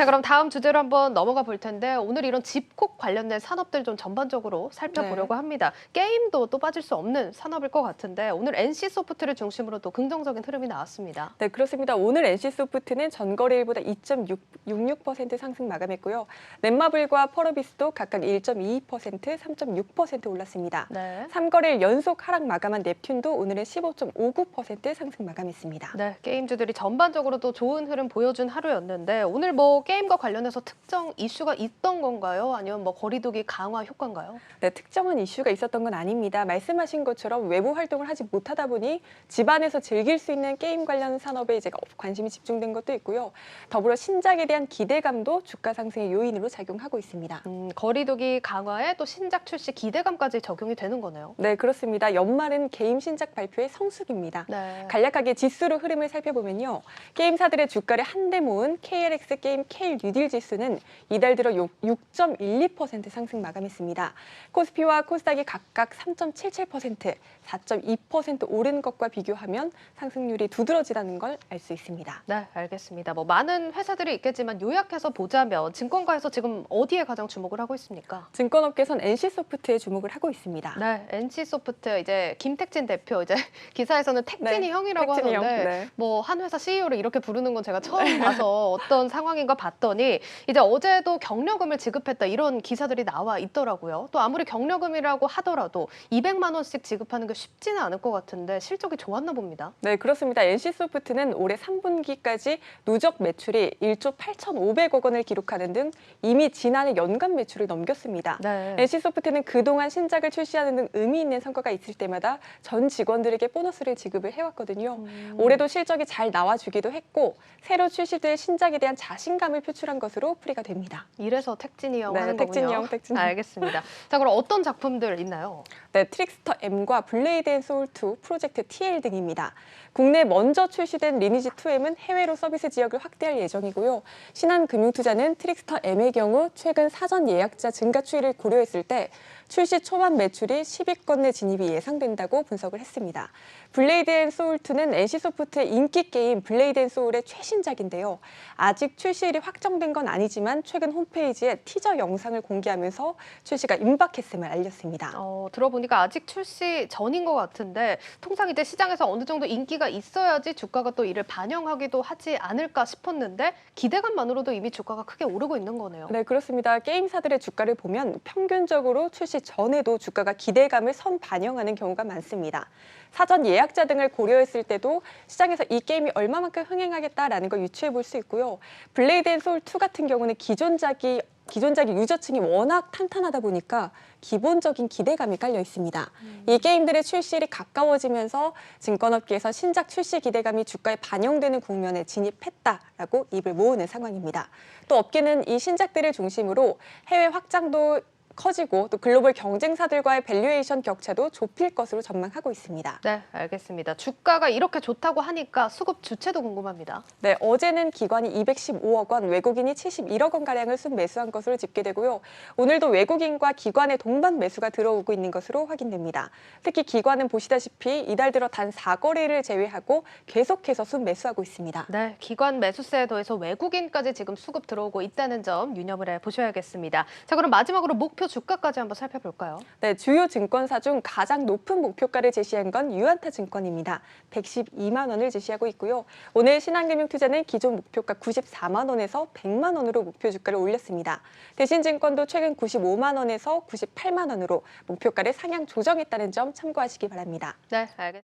자, 그럼 다음 주제로 한번 넘어가 볼 텐데 오늘 이런 집콕 관련된 산업들 좀 전반적으로 살펴보려고 합니다. 게임도 또 빠질 수 없는 산업일 것 같은데 오늘 NC소프트를 중심으로 또 긍정적인 흐름이 나왔습니다. 네, 그렇습니다. 오늘 NC소프트는 전거래일보다 2.66% 상승 마감했고요. 넷마블과 펄어비스도 각각 1.22%, 3.6% 올랐습니다. 네. 3거래일 연속 하락 마감한 넵튠도 오늘은 15.59% 상승 마감했습니다. 네, 게임주들이 전반적으로 또 좋은 흐름 보여준 하루였는데 오늘 뭐 게임과 관련해서 특정 이슈가 있던 건가요? 아니면 뭐 거리두기 강화 효과인가요? 네, 특정한 이슈가 있었던 건 아닙니다. 말씀하신 것처럼 외부 활동을 하지 못하다 보니 집안에서 즐길 수 있는 게임 관련 산업에 이제 관심이 집중된 것도 있고요. 더불어 신작에 대한 기대감도 주가 상승의 요인으로 작용하고 있습니다. 거리두기 강화에 또 신작 출시 기대감까지 적용이 되는 거네요. 네, 그렇습니다. 연말은 게임 신작 발표의 성수기입니다. 네. 간략하게 지수로 흐름을 살펴보면요. 게임사들의 주가를 한데 모은 KLX 게임 K 뉴딜 지수는 이달 들어 6.12% 상승 마감했습니다. 코스피와 코스닥이 각각 3.77%, 4.2% 오른 것과 비교하면 상승률이 두드러지다는 걸 알 수 있습니다. 네, 알겠습니다. 뭐 많은 회사들이 있겠지만 요약해서 보자면 증권가에서 지금 어디에 가장 주목을 하고 있습니까? 증권업계선 NC소프트에 주목을 하고 있습니다. 네, NC소프트 이제 김택진 대표 이제 기사에서는 택진이 형이라고 택진이 하는데 형, 네. 뭐 한 회사 CEO를 이렇게 부르는 건 제가 처음 봐서 어떤 상황인가 봤더니 이제 어제도 경력금을 지급했다 이런 기사들이 나와 있더라고요. 또 아무리 경력금이라고 하더라도 200만 원씩 지급하는 게 쉽지는 않을 것 같은데 실적이 좋았나 봅니다. 네, 그렇습니다. NC소프트는 올해 3분기까지 누적 매출이 1조 8,500억 원을 기록하는 등 이미 지난해 연간 매출을 넘겼습니다. 네. NC소프트는 그동안 신작을 출시하는 등 의미 있는 성과가 있을 때마다 전 직원들에게 보너스를 지급을 해왔거든요. 올해도 실적이 잘 나와주기도 했고 새로 출시될 신작에 대한 자신감을 표출한 것으로 풀이가 됩니다. 이래서 택진이 형 네, 하는 택진이 거군요. 형, 택진이 형. 알겠습니다. 자, 그럼 어떤 작품들 있나요? 네, 트릭스터 M과 블레이드 앤 소울 2, 프로젝트 TL 등입니다. 국내 먼저 출시된 리니지 2M은 해외로 서비스 지역을 확대할 예정이고요. 신한금융투자는 트릭스터 M의 경우 최근 사전 예약자 증가 추이를 고려했을 때 출시 초반 매출이 10위권 내 진입이 예상된다고 분석을 했습니다. 블레이드 앤 소울 2는 NC소프트의 인기 게임 블레이드 앤 소울의 최신작인데요. 아직 출시일이 확정된 건 아니지만 최근 홈페이지에 티저 영상을 공개하면서 출시가 임박했음을 알렸습니다. 들어보니까 아직 출시 전인 것 같은데 통상 이제 시장에서 어느 정도 인기가 있어야지 주가가 또 이를 반영하기도 하지 않을까 싶었는데 기대감만으로도 이미 주가가 크게 오르고 있는 거네요. 네, 그렇습니다. 게임사들의 주가를 보면 평균적으로 출시 전에도 주가가 기대감을 선반영하는 경우가 많습니다. 사전 예약자 등을 고려했을 때도 시장에서 이 게임이 얼마만큼 흥행하겠다라는 걸 유추해 볼 수 있고요. 블레이드 앤 소울 2 같은 경우는 기존작이 유저층이 워낙 탄탄하다 보니까 기본적인 기대감이 깔려 있습니다. 이 게임들의 출시일이 가까워지면서 증권업계에서 신작 출시 기대감이 주가에 반영되는 국면에 진입했다라고 입을 모으는 상황입니다. 또 업계는 이 신작들을 중심으로 해외 확장도 커지고 또 글로벌 경쟁사들과의 밸류에이션 격차도 좁힐 것으로 전망하고 있습니다. 네, 알겠습니다. 주가가 이렇게 좋다고 하니까 수급 주체도 궁금합니다. 네, 어제는 기관이 215억 원, 외국인이 71억 원가량을 순매수한 것으로 집계되고요. 오늘도 외국인과 기관의 동반 매수가 들어오고 있는 것으로 확인됩니다. 특히 기관은 보시다시피 이달 들어 단 4거래를 제외하고 계속해서 순매수하고 있습니다. 네, 기관 매수세에 더해서 외국인까지 지금 수급 들어오고 있다는 점 유념을 해보셔야겠습니다. 자, 그럼 마지막으로 목표 주가까지 한번 살펴볼까요? 네, 주요 증권사 중 가장 높은 목표가를 제시한 건 유안타 증권입니다. 112만 원을 제시하고 있고요. 오늘 신한금융투자는 기존 목표가 94만 원에서 100만 원으로 목표 주가를 올렸습니다. 대신증권도 최근 95만 원에서 98만 원으로 목표가를 상향 조정했다는 점 참고하시기 바랍니다. 네, 알겠습니다.